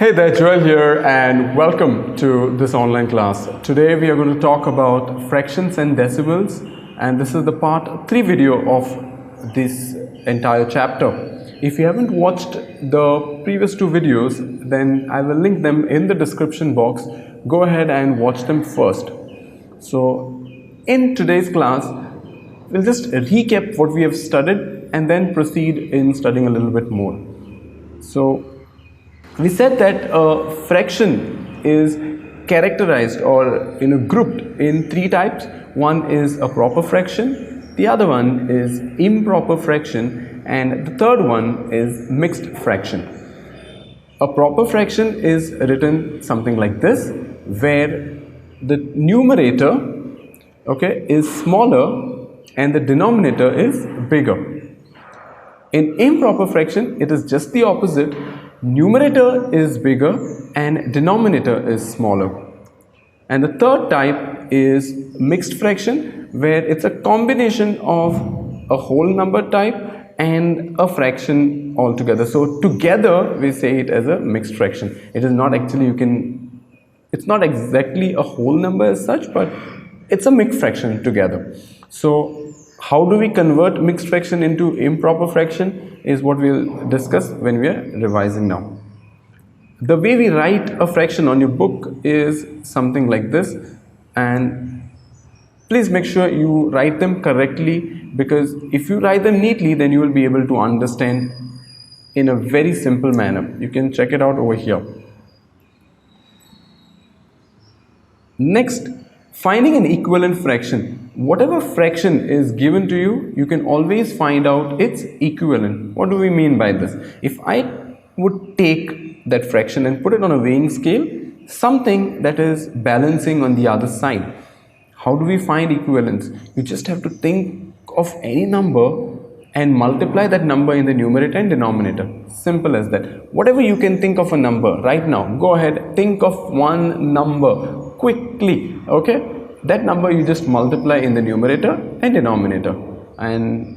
Hey there, Joel here, and welcome to this online class. Today we are going to talk about fractions and decimals, and this is the part 3 video of this entire chapter. If you haven't watched the previous 2 videos, then I will link them in the description box. Go ahead and watch them first. So in today's class, we'll just recap what we have studied and then proceed in studying a little bit more. So we said that a fraction is characterized or grouped in 3 types. One is a proper fraction, the other one is improper fraction, and the third one is mixed fraction. A proper fraction is written something like this, where the numerator is smaller and the denominator is bigger. In improper fraction, it is just the opposite. Numerator is bigger and denominator is smaller. And the third type is mixed fraction, where it's a combination of a whole number type and a fraction altogether. So together we say it as a mixed fraction. It is not actually, it's not exactly a whole number as such, but it's a mixed fraction together. So how do we convert mixed fraction into improper fraction is what we'll discuss when we are revising now. The way we write a fraction on your book is something like this, and please make sure you write them correctly, because if you write them neatly, then you will be able to understand in a very simple manner. You can check it out over here. Next, finding an equivalent fraction. Whatever fraction is given to you, you can always find out its equivalent. What do we mean by this? If I would take that fraction and put it on a weighing scale, something that is balancing on the other side. How do we find equivalence? You just have to think of any number and multiply that number in the numerator and denominator. Simple as that. Whatever you can think of a number right now, go ahead, think of one number quickly, okay? That number you just multiply in the numerator and denominator. And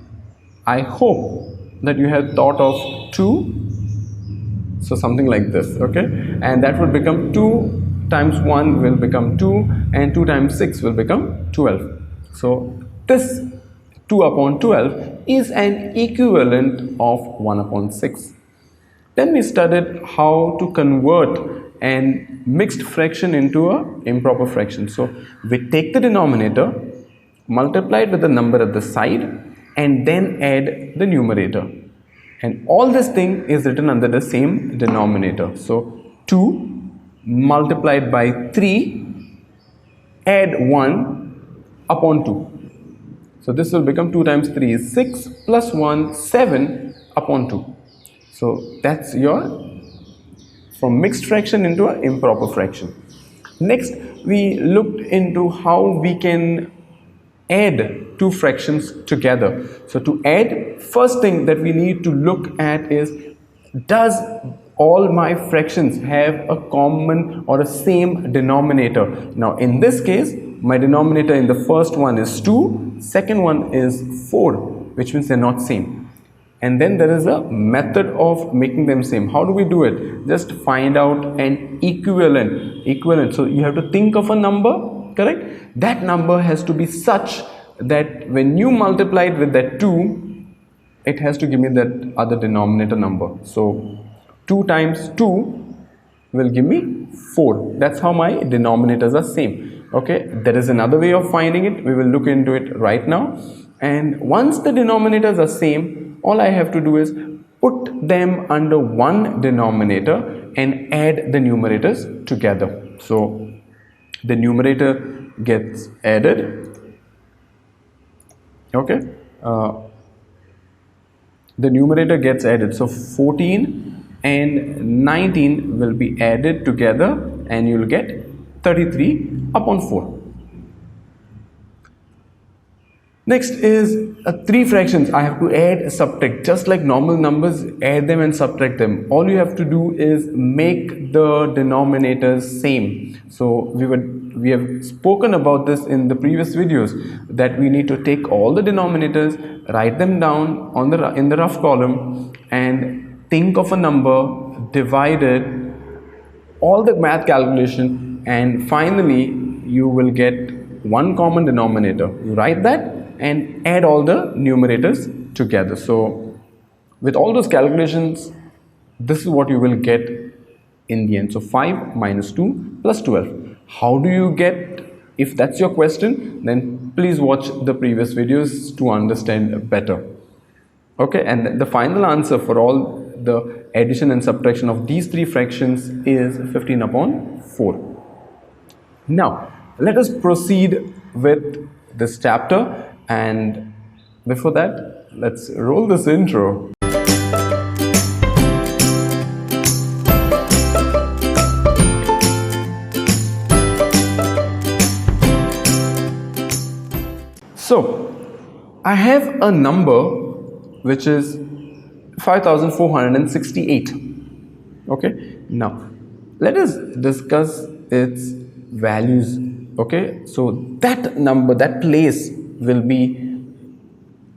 I hope that you have thought of 2. So something like this, okay? And that would become 2 times 1 will become 2, and 2 times 6 will become 12. So this 2 upon 12 is an equivalent of 1 upon 6. Then we studied how to convert an mixed fraction into a improper fraction. So we take the denominator, multiply it with the number at the side, and then add the numerator. And all this thing is written under the same denominator. So 2 multiplied by 3, add 1 upon 2. So this will become 2 times 3 is 6 plus 1, 7 upon 2. So that's your from mixed fraction into an improper fraction. Next, we looked into how we can add 2 fractions together. So to add, first thing that we need to look at is, does all my fractions have a common or a same denominator? Now in this case, my denominator in the first one is 2, second one is 4, which means they're not same. And then there is a method of making them same. How do we do it? Just find out an equivalent. So you have to think of a number, correct? That number has to be such that when you multiply it with that 2, it has to give me that other denominator number. So 2 times 2 will give me 4. That's how my denominators are same. Okay, there is another way of finding it. We will look into it right now. And once the denominators are same, all I have to do is put them under one denominator and add the numerators together. So the numerator gets added, okay? The numerator gets added. So 14 and 19 will be added together and you will get 33 upon 4. Next is 3 fractions. I have to add, subtract, just like normal numbers, add them and subtract them. All you have to do is make the denominators same. So we have spoken about this in the previous videos, that we need to take all the denominators, write them down in the rough column, and think of a number, divide it, all the math calculation, and finally you will get one common denominator. You write that and add all the numerators together. So with all those calculations, this is what you will get in the end. So 5 minus 2 plus 12. How do you get? If that's your question, then please watch the previous videos to understand better. Okay, and the final answer for all the addition and subtraction of these three fractions is 15 upon 4. Now, let us proceed with this chapter, and before that, let's roll this intro. So, I have a number which is 5468. Okay, now let us discuss its values. Okay, so that number, that place will be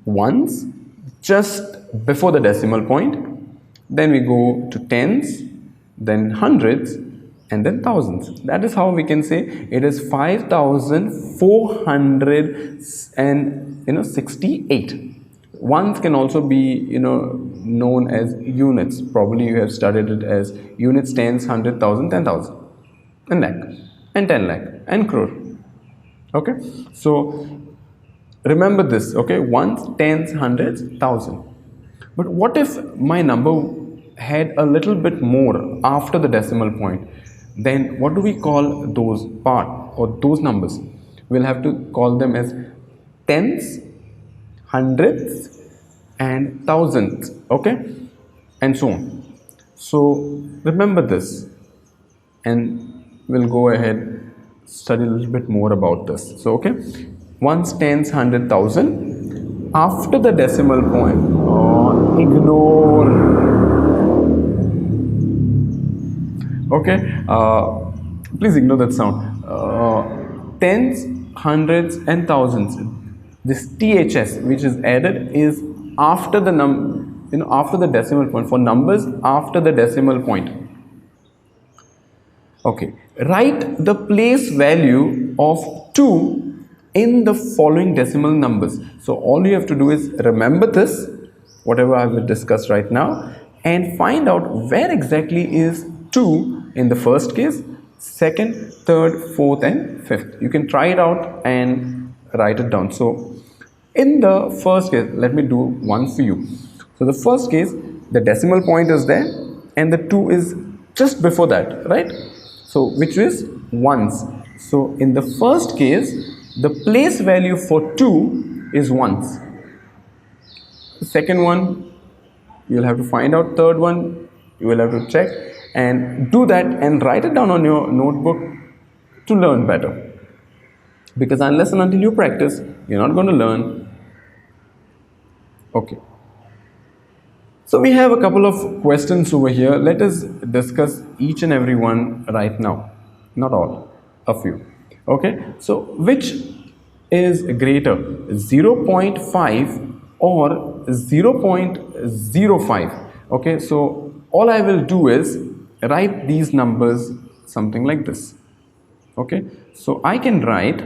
ones just before the decimal point, then we go to tens, then hundreds, and then thousands. That is how we can say it is 5468. Ones can also be known as units. Probably you have studied it as units, tens, 100,000, 10,000, and lakh, and 10 lakh, and crore. Okay, so remember this. Okay, ones, tens, hundreds, thousand. But what if my number had a little bit more after the decimal point? Then what do we call those part or those numbers? We'll have to call them as tens, hundreds, and thousands. Okay, and so on. So remember this, and we'll go ahead study a little bit more about this. So okay, ones, tens, 100,000 after the decimal point. Ignore. Okay, please ignore that sound. Tens, hundreds, and thousands. This THS which is added is after the after the decimal point, for numbers after the decimal point. Okay, write the place value of 2 in the following decimal numbers. So all you have to do is remember this, whatever I will discuss right now, and find out where exactly is 2 in the first case, second, third, fourth, and fifth. You can try it out and write it down. So in the first case, let me do one for you. So the first case, the decimal point is there and the 2 is just before that, right? So which is ones. So in the first case, the place value for 2 is ones. The second one, you will have to find out. Third one, you will have to check and do that and write it down on your notebook to learn better. Because unless and until you practice, you're not going to learn. Okay. So we have a couple of questions over here. Let us discuss each and every one right now. Not all, a few. Okay. So which is greater, 0.5 or 0.05? Okay. So all I will do is write these numbers something like this. Okay. So I can write.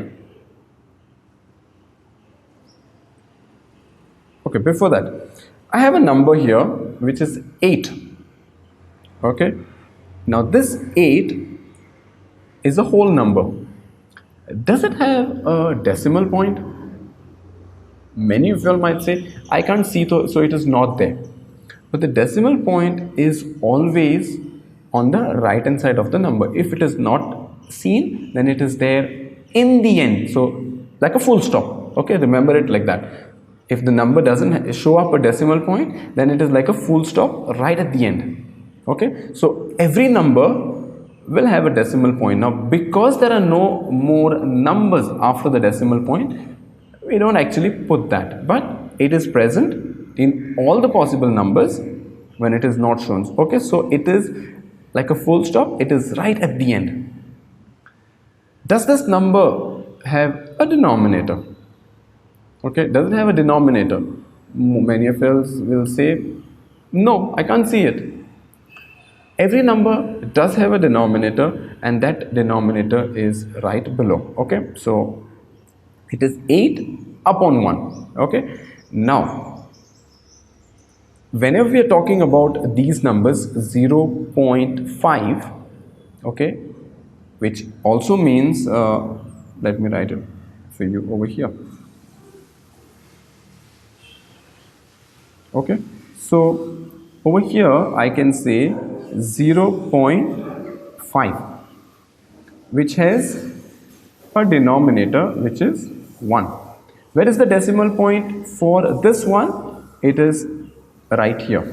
Okay, before that, I have a number here which is 8. Okay, now this 8 is a whole number. Does it have a decimal point? Many of you might say, I can't see, so it is not there. But the decimal point is always on the right hand side of the number. If it is not seen, then it is there in the end. So like a full stop. Okay, remember it like that. If the number doesn't show up a decimal point, then it is like a full stop right at the end. Okay, so every number will have a decimal point. Now because there are no more numbers after the decimal point, we don't actually put that, but it is present in all the possible numbers when it is not shown. Okay, so it is like a full stop, it is right at the end. Does this number have a denominator? Okay, does it have a denominator? Many of us will say, no, I can't see it. every number does have a denominator, and that denominator is right below. Okay, so it is 8 upon 1. Okay, now whenever we are talking about these numbers 0.5, okay, which also means let me write it for you over here. Okay, so over here I can say 0.5, which has a denominator which is 1. Where is the decimal point for this one? It is right here.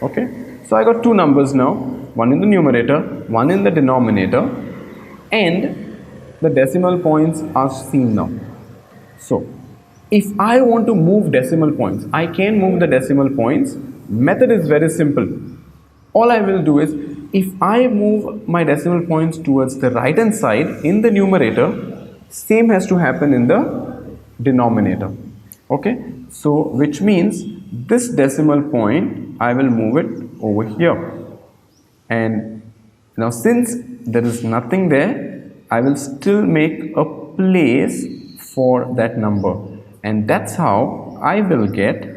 Okay, so I got two numbers now, one in the numerator, one in the denominator, and the decimal points are seen now. So if I want to move decimal points, I can move the decimal points. Method is very simple. All I will do is, if I move my decimal points towards the right hand side in the numerator, same has to happen in the denominator. Okay, so which means this decimal point I will move it over here, and now since there is nothing there, I will still make a place for that number, and that's how I will get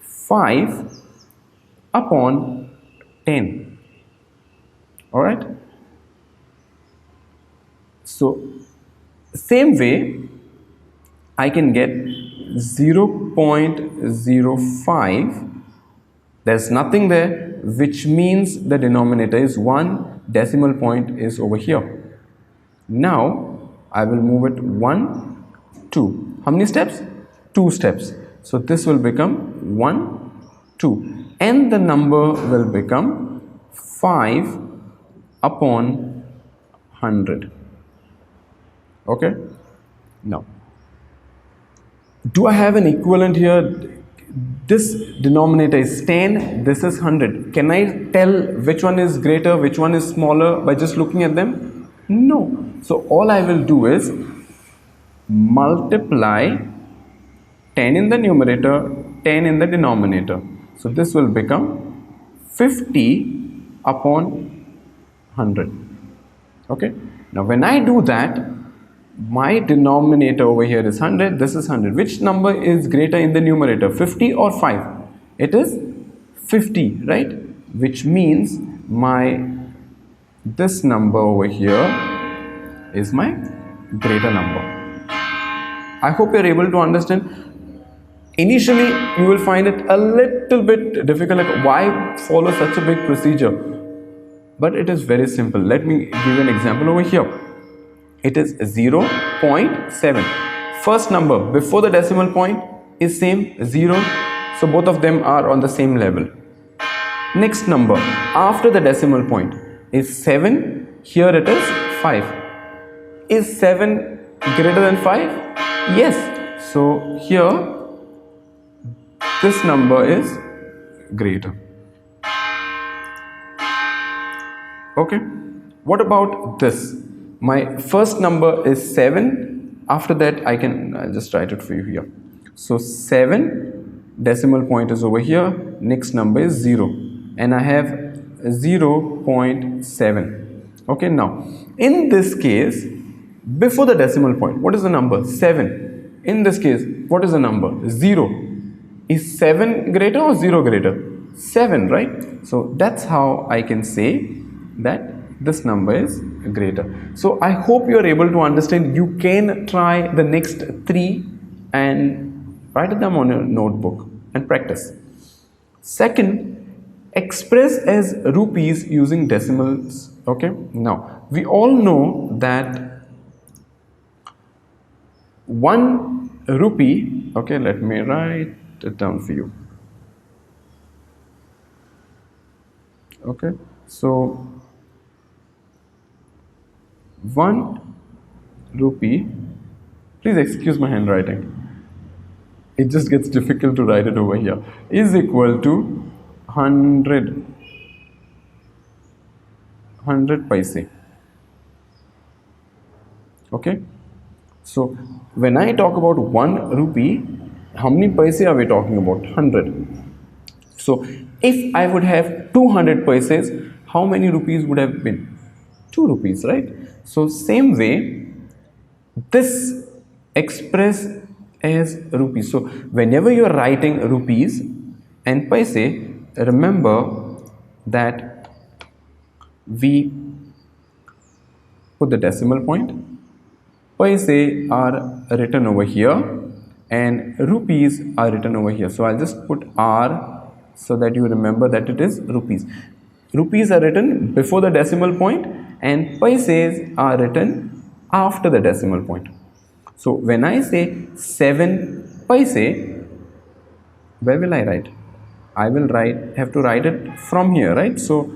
5 upon 10. All right, so same way I can get 0.05. There's nothing there, which means the denominator is 1, decimal point is over here. Now I will move it 1, 2. How many steps? 2 steps. So this will become 1, 2, and the number will become 5 upon 100. Okay, now do I have an equivalent here? This denominator is 10, this is 100. Can I tell which one is greater, which one is smaller by just looking at them? No. So all I will do is multiply 10 in the numerator, 10 in the denominator. So this will become 50 upon 100. Okay, now when I do that, my denominator over here is 100, this is 100. Which number is greater in the numerator, 50 or 5? It is 50, right? Which means this number over here is my greater number. I hope you're able to understand. Initially you will find it a little bit difficult, like why follow such a big procedure, but it is very simple. Let me give you an example over here. It is 0.7. First number before the decimal point is same, 0, so both of them are on the same level. Next number after the decimal point is 7, here it is 5. Is 7 greater than 5? Yes, so here this number is greater. Okay, what about this? My first number is 7. After that I'll just write it for you here. So 7, decimal point is over here, next number is 0, and I have 0.7. Okay, now in this case, before the decimal point, what is the number? 7. In this case, what is the number? 0. Is 7 greater or 0 greater? 7, right? So that's how I can say that this number is greater. So I hope you are able to understand. You can try the next 3 and write them on your notebook and practice. Second, express as rupees using decimals. Okay, now we all know that 1 rupee, okay, let me write it down for you. Okay, so 1 rupee, please excuse my handwriting, it just gets difficult to write it over here, is equal to 100 paise. Okay, so when I talk about 1 rupee, how many paise are we talking about? 100. So if I would have 200 paises, how many rupees would have been? 2 rupees, right? So same way, this express as rupees. So whenever you are writing rupees and paise, remember that we put the decimal point. Paise are written over here and rupees are written over here. So I'll just put R so that you remember that it is rupees. Rupees are written before the decimal point and paises are written after the decimal point. So when I say 7 paise, where will I write? I will have to write it from here, right? So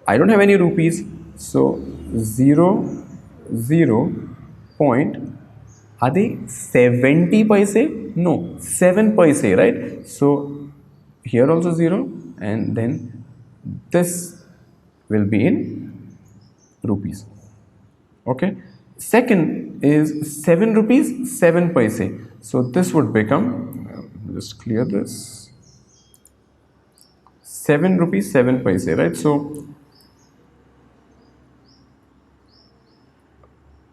I don't have any rupees, so 0 point, are they 70 paise? No, 7 paise, right? So here also 0 and then this will be in rupees. Okay, second is 7 rupees 7 paise, so this would become, just clear this, 7 rupees 7 paise, right? So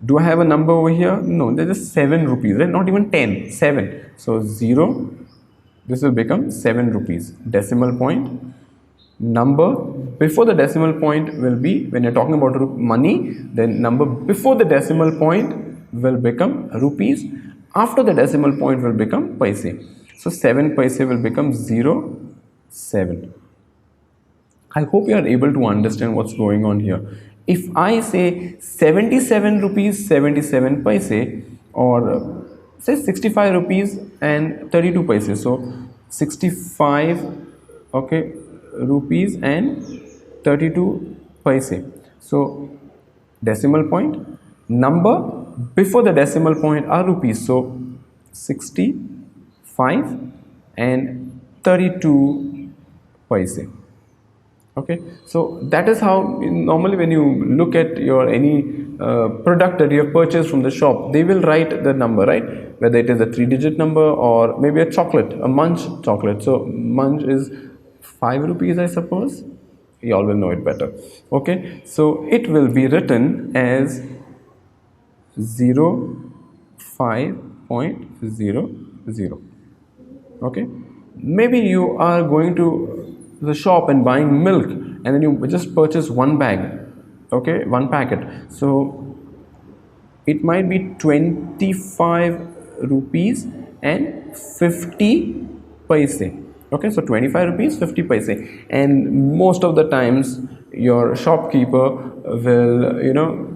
do I have a number over here? No, there's just 7 rupees, right? Not even 10, 7. So 0, this will become 7 rupees. Decimal point. Number before the decimal point will be, when you're talking about money, then number before the decimal point will become rupees. After the decimal point will become paise. So 7 paise will become 0, 7. I hope you are able to understand what's going on here. If I say 77 rupees 77 paise, or say 65 rupees and 32 paise, so 65, okay, rupees and 32 paise. So decimal point, number before the decimal point are rupees, so 65 and 32 paise. Okay, so that is how normally when you look at your any product that you have purchased from the shop, they will write the number, right? Whether it is a 3-digit number or maybe a chocolate, a Munch chocolate. So Munch is 5 rupees, I suppose. You all will know it better. Okay, so it will be written as 05.00. Okay, maybe you are going to the shop and buying milk and then you just purchase one bag, okay, one packet, so it might be 25 rupees and 50 paise. Okay, so 25 rupees 50 paise, and most of the times your shopkeeper will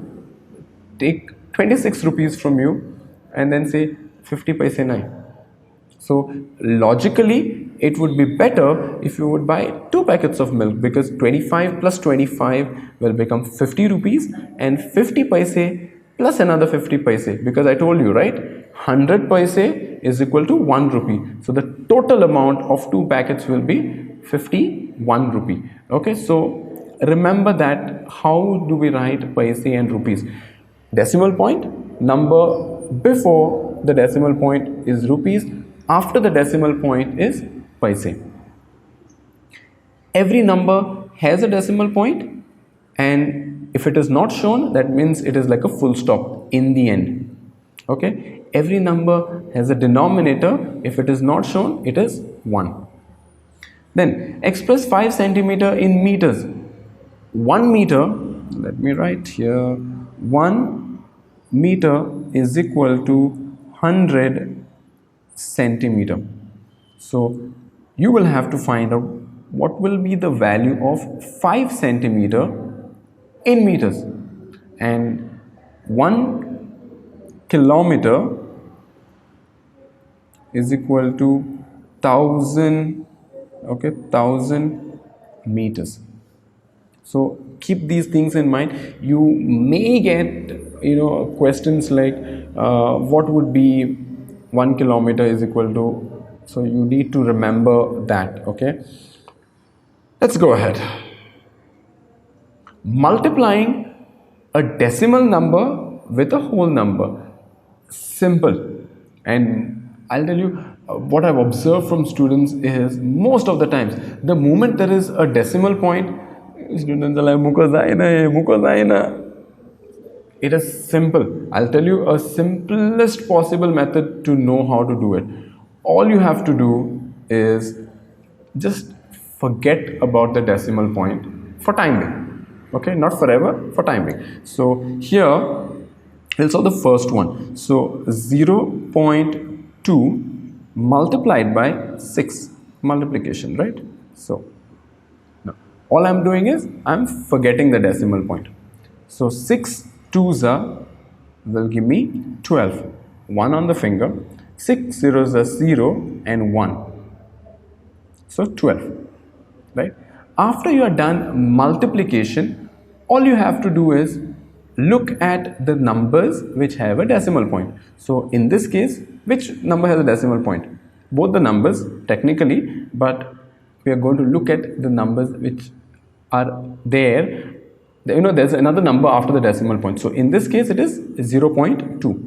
take 26 rupees from you and then say 50 paise nahi. So logically, it would be better if you would buy 2 packets of milk, because 25 plus 25 will become 50 rupees and 50 paise plus another 50 paise, because I told you, right, 100 paise is equal to 1 rupee. So the total amount of 2 packets will be 51 rupee. Okay, so remember that how do we write paise and rupees? Decimal point, number before the decimal point is rupees, after the decimal point is paise. Every number has a decimal point, and if it is not shown, that means it is like a full stop in the end. Okay, every number has a denominator. If it is not shown, it is 1. Then express 5 centimeter in meters. 1 meter, let me write here, 1 meter is equal to 100 centimeter. So you will have to find out what will be the value of 5 centimeter in meters, and 1 kilometer is equal to 1000, okay, 1000 meters. So keep these things in mind. You may get questions like what would be 1 kilometer is equal to, so you need to remember that. Okay, let's go ahead. Multiplying a decimal number with a whole number, simple. And I'll tell you what I've observed from students is most of the times the moment there is a decimal point, Students are like, "Muko zaina hai, muko zaina." It is simple. I'll tell you a simplest possible method to know how to do it. All you have to do is just forget about the decimal point for time being. Okay, not forever, for time being. So here, we'll solve the first one. So 0.2 multiplied by 6, multiplication, right? So now, all I'm doing is I'm forgetting the decimal point. So 6 twos are will give me 12. 1 on the finger, 6 zeros are 0 and 1. So 12, right? After you are done multiplication, all you have to do is look at the numbers which have a decimal point. So in this case, which number has a decimal point? Both the numbers technically, but we are going to look at the numbers which are there. You know, there's another number after the decimal point. So in this case, it is 0.2.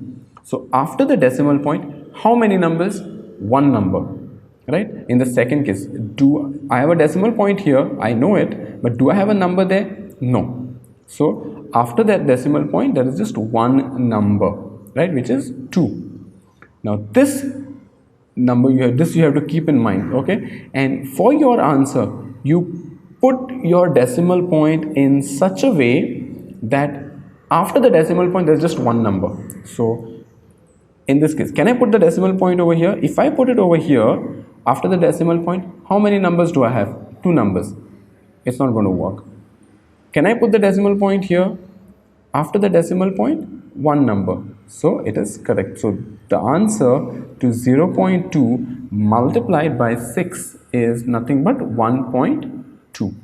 So after the decimal point, how many numbers? One number, right? In the second case, do I have a decimal point here? I know it, but do I have a number there? No. So after that decimal point, there is just one number, right, which is 2. Now this number you have to keep in mind, okay? And for your answer, you put your decimal point in such a way that after the decimal point there's just one number. So in this case, can I put the decimal point over here? If I put it over here after the decimal point, how many numbers do I have? 2 numbers. It's not going to work. Can I put the decimal point here? After the decimal point, one number. So it is correct. So the answer to 0.2 multiplied by 6 is nothing but 1.2.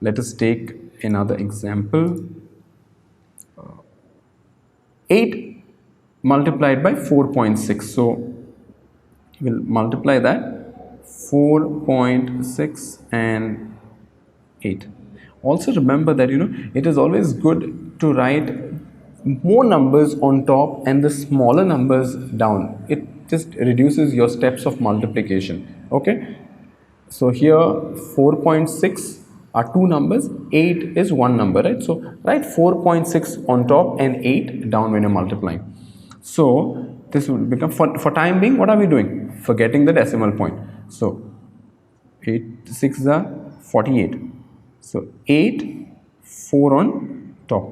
Let us take another example. 8 multiplied by 4.6. So we'll multiply that. 4.6 and 8. Also remember that it is always good to write more numbers on top and the smaller numbers down. It just reduces your steps of multiplication. Okay, so here 4.6 are 2 numbers, 8 is 1 number, right? So write 4.6 on top and 8 down when you're multiplying. So this will become, for time being, what are we doing? Forgetting the decimal point. So 8 6 are 48. So 8, 4 on top.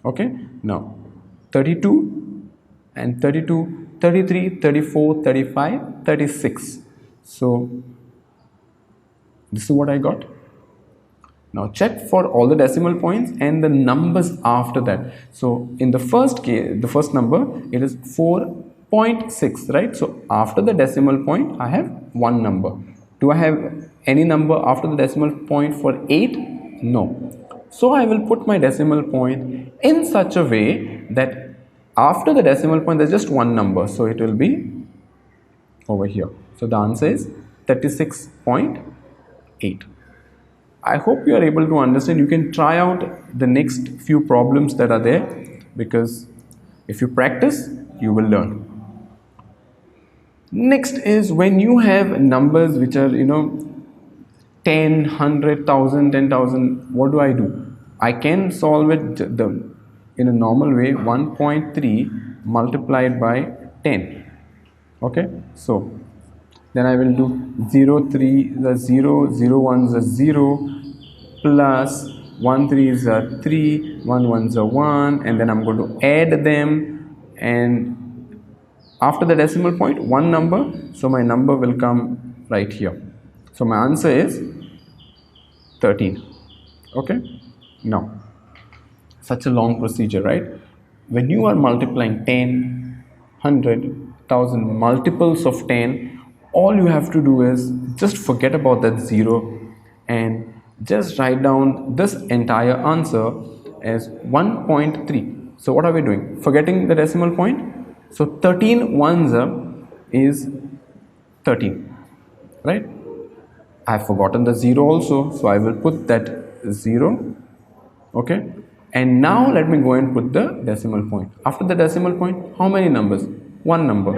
Okay, now 32 and 32, 33, 34, 35, 36. So this is what I got. Now check for all the decimal points and the numbers after that. So in the first case, the first number, it is 4.6, right? So after the decimal point, I have one number. Do I have any number after the decimal point for 8? No. So I will put my decimal point in such a way that after the decimal point, there's just one number. So it will be over here. So the answer is 36.8. I hope you are able to understand. You can try out the next few problems that are there, because if you practice, you will learn. Next is when you have numbers which are 10, 100, 1000, 10,000, what do? I can solve it in a normal way. 1.3 multiplied by 10. Okay, so then I will do 0, 3 is a 0, 0, 1 is a 0, plus 1, 3 is a 3, 1, 1 is a 1, and then I'm going to add them, and after the decimal point, one number, so my number will come right here. So my answer is 13. Okay, now such a long procedure, right? When you are multiplying 10, 100, 1000, multiples of 10, all you have to do is just forget about that 0 and just write down this entire answer as 1.3. So what are we doing? Forgetting the decimal point. So 13 ones is 13, right? I have forgotten the 0 also, so I will put that 0. Okay, and now let me go and put the decimal point. After the decimal point, how many numbers? One number.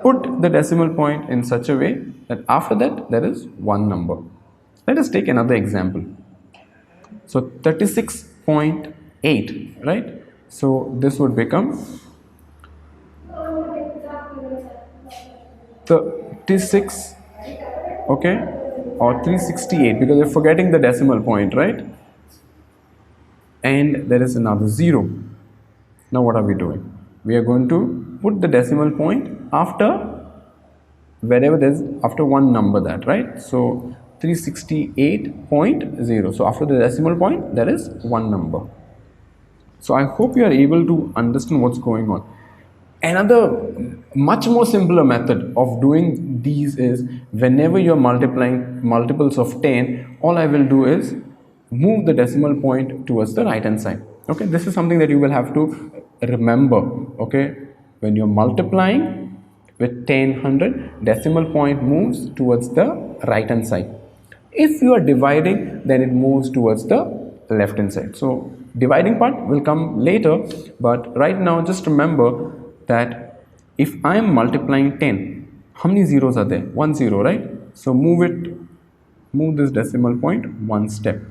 Put the decimal point in such a way that after that there is one number. Let us take another example. So 36.8, right? So this would become 36, okay, or 368, because we're forgetting the decimal point, right? And there is another 0. Now what are we doing? We are going to put the decimal point after wherever there's after one number, that, right? So 368.0. So after the decimal point there is one number. So I hope you are able to understand what's going on. Another much more simpler method of doing these is, whenever you're multiplying multiples of 10, all I will do is move the decimal point towards the right hand side. Okay, this is something that you will have to remember. Okay, when you're multiplying with 10, 100, decimal point moves towards the right hand side. If you are dividing, then it moves towards the left hand side. So dividing part will come later, but right now just remember that if I am multiplying 10, how many zeros are there? 1 0, right? So move this decimal point one step.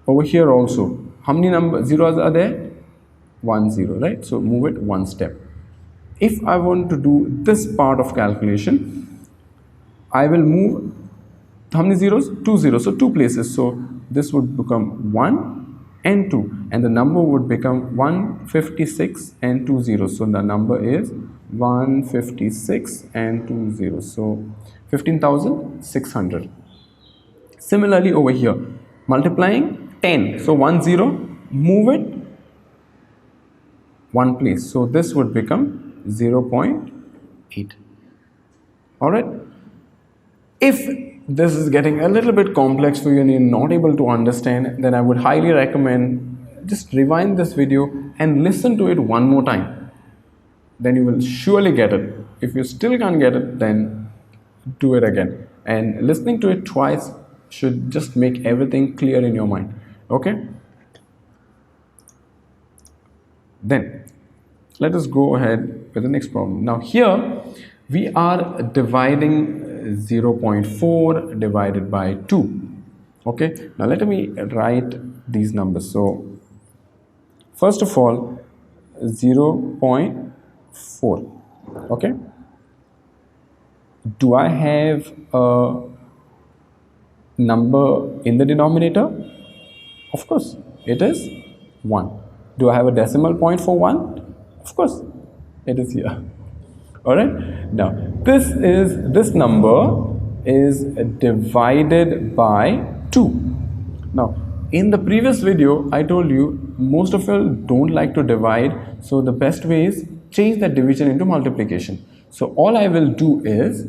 Over here also, how many zeros are there? 1 0, right? So move it one step. If I want to do this part of calculation, I will move how many zeros? 2 zeros, so 2 places. So this would become 1 and 2, and the number would become 156 and 2 zeros. So the number is 156 and 2 zeros. So 15,600. Similarly over here, multiplying 10. So 1 0, move it one place. So this would become 0.8. Alright. If this is getting a little bit complex for you and you're not able to understand, then I would highly recommend just rewind this video and listen to it one more time. Then you will surely get it. If you still can't get it, then do it again. And listening to it twice should just make everything clear in your mind. Okay? Then let us go ahead with the next problem. Now here we are dividing 0.4 divided by 2. Okay, now let me write these numbers. So first of all, 0.4. okay, do I have a number in the denominator? Of course, it is 1. Do I have a decimal point for 1? Of course, it is here. Alright, now this number is divided by 2. Now in the previous video I told you most of you don't like to divide, so the best way is change the division into multiplication. So all I will do is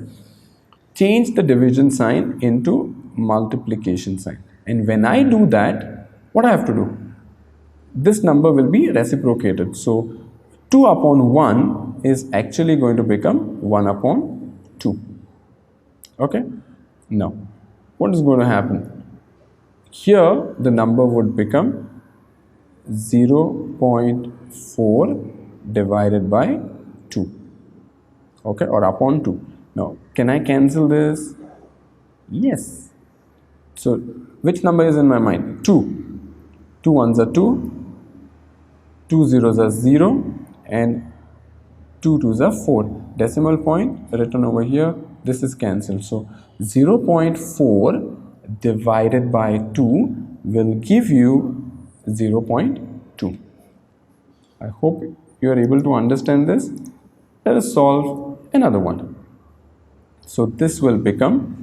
change the division sign into multiplication sign, and when I do that, what I have to do? This number will be reciprocated. So 2 upon 1 is actually going to become 1 upon 2. Okay? Now, what is going to happen? Here, the number would become 0.4 divided by 2. Okay? Or upon 2. Now, can I cancel this? Yes. So, which number is in my mind? 2. 2 ones are 2. 2 zeros are 0. And 2 2s are 4. Decimal point written over here, this is cancelled. So 0.4 divided by 2 will give you 0.2. I hope you are able to understand this. Let us solve another one. So this will become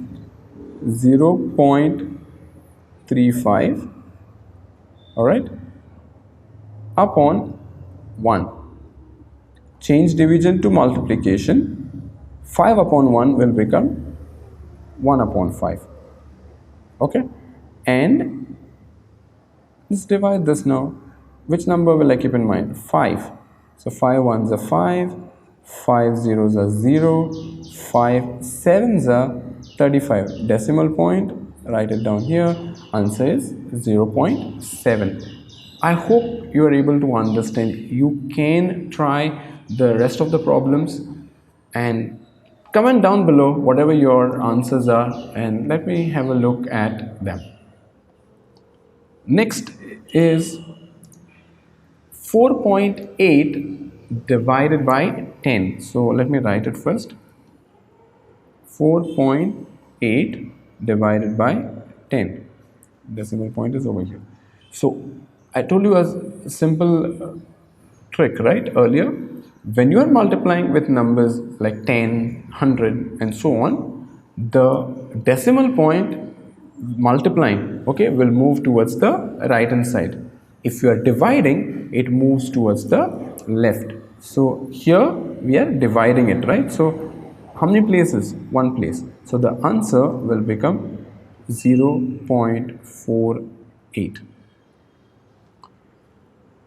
0.35, alright, upon 1. Change division to multiplication. 5 upon 1 will become 1 upon 5. Okay? And let's divide this now. Which number will I keep in mind? 5. So 5 ones are 5. 5 zeros are 0. 5 sevens are 35. Decimal point, write it down here. Answer is 0.7. I hope you are able to understand. You can try the rest of the problems and comment down below whatever your answers are, and let me have a look at them. Next is 4.8 divided by 10. So let me write it first. 4.8 divided by 10. Decimal point is over here. So I told you a simple trick right earlier. When you are multiplying with numbers like 10, 100 and so on, the decimal point multiplying, okay, will move towards the right hand side. If you are dividing, it moves towards the left. So here we are dividing it, right? So how many places? One place. So the answer will become 0.48.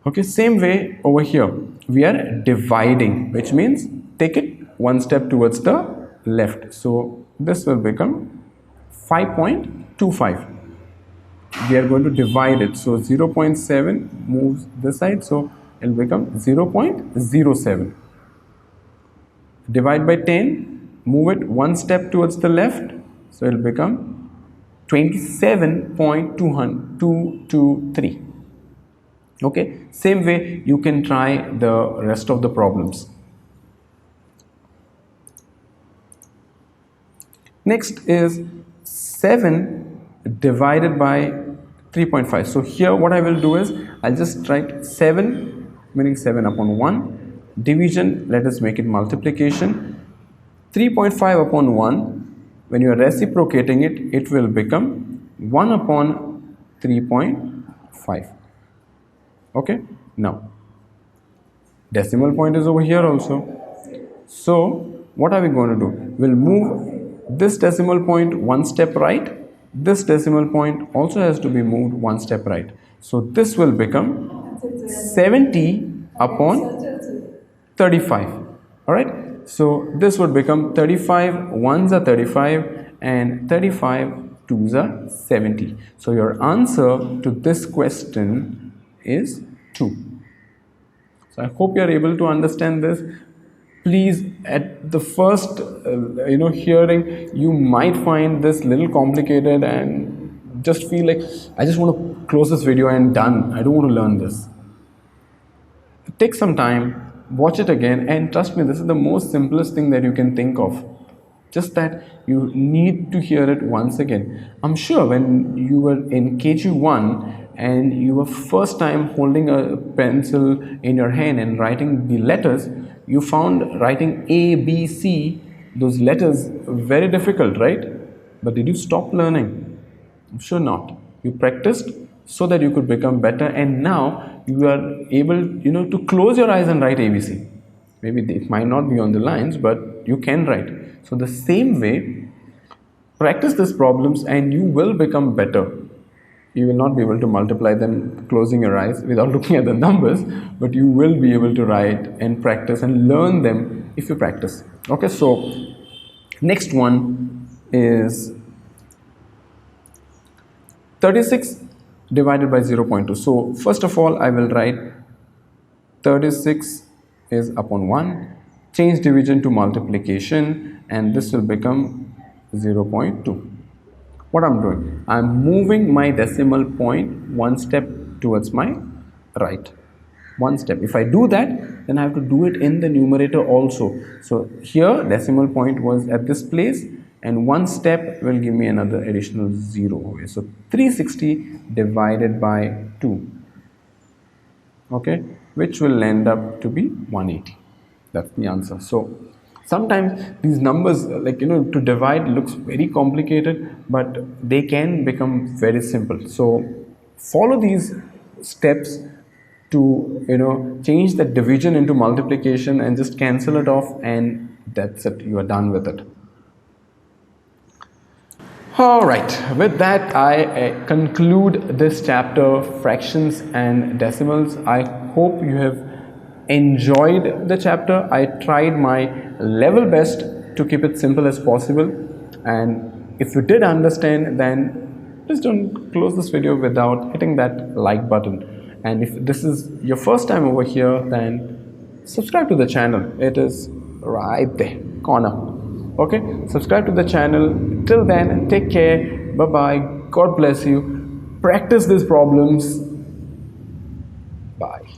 Okay, same way over here. We are dividing, which means take it one step towards the left. So this will become 5.25. We are going to divide it. So 0.7 moves this side. So it will become 0.07. Divide by 10, move it one step towards the left, so it will become 27.223. Okay, same way you can try the rest of the problems. Next is 7 divided by 3.5. So here what I will do is I'll just write 7, meaning 7 upon 1. Division, let us make it multiplication. 3.5 upon 1, when you are reciprocating it, it will become 1 upon 3.5. Okay, now decimal point is over here also. So what are we going to do? We'll move this decimal point one step right. This decimal point also has to be moved one step right. So this will become 70 upon 35. All right, so this would become 35 ones are 35 and 35 twos are 70. So your answer to this question is 2. So I hope you are able to understand this. Please, at the first hearing, you might find this little complicated and just feel like I just want to close this video and done. I don't want to learn this. Take some time, watch it again, and trust me, this is the most simplest thing that you can think of. Just that you need to hear it once again. I'm sure when you were in KG1 and you were first time holding a pencil in your hand and writing the letters, you found writing A, B, C, those letters very difficult, right? But did you stop learning? I'm sure not. You practiced so that you could become better, and now you are able, to close your eyes and write ABC. Maybe it might not be on the lines, but you can write. So the same way, practice these problems and you will become better. You will not be able to multiply them closing your eyes without looking at the numbers, but you will be able to write and practice and learn them if you practice. Okay, so next one is 36 divided by 0.2. So first of all, I will write 36 is upon 1, change division to multiplication, and this will become 0.2. What I'm doing, I'm moving my decimal point one step towards my right. One step. If I do that, then I have to do it in the numerator also. So here decimal point was at this place, and one step will give me another additional 0. Okay, so 360 divided by 2, okay, which will end up to be 180. That's the answer. So sometimes these numbers, to divide looks very complicated, but they can become very simple. So follow these steps to change the division into multiplication and just cancel it off, and that's it. You are done with it. Alright, with that I conclude this chapter, fractions and decimals. I hope you have enjoyed the chapter. I tried my level best to keep it simple as possible, and if you did understand, then please don't close this video without hitting that like button. And if this is your first time over here, then subscribe to the channel. It is right there, corner. Okay, subscribe to the channel. Till then, take care. Bye bye. God bless you. practice these problems. Bye.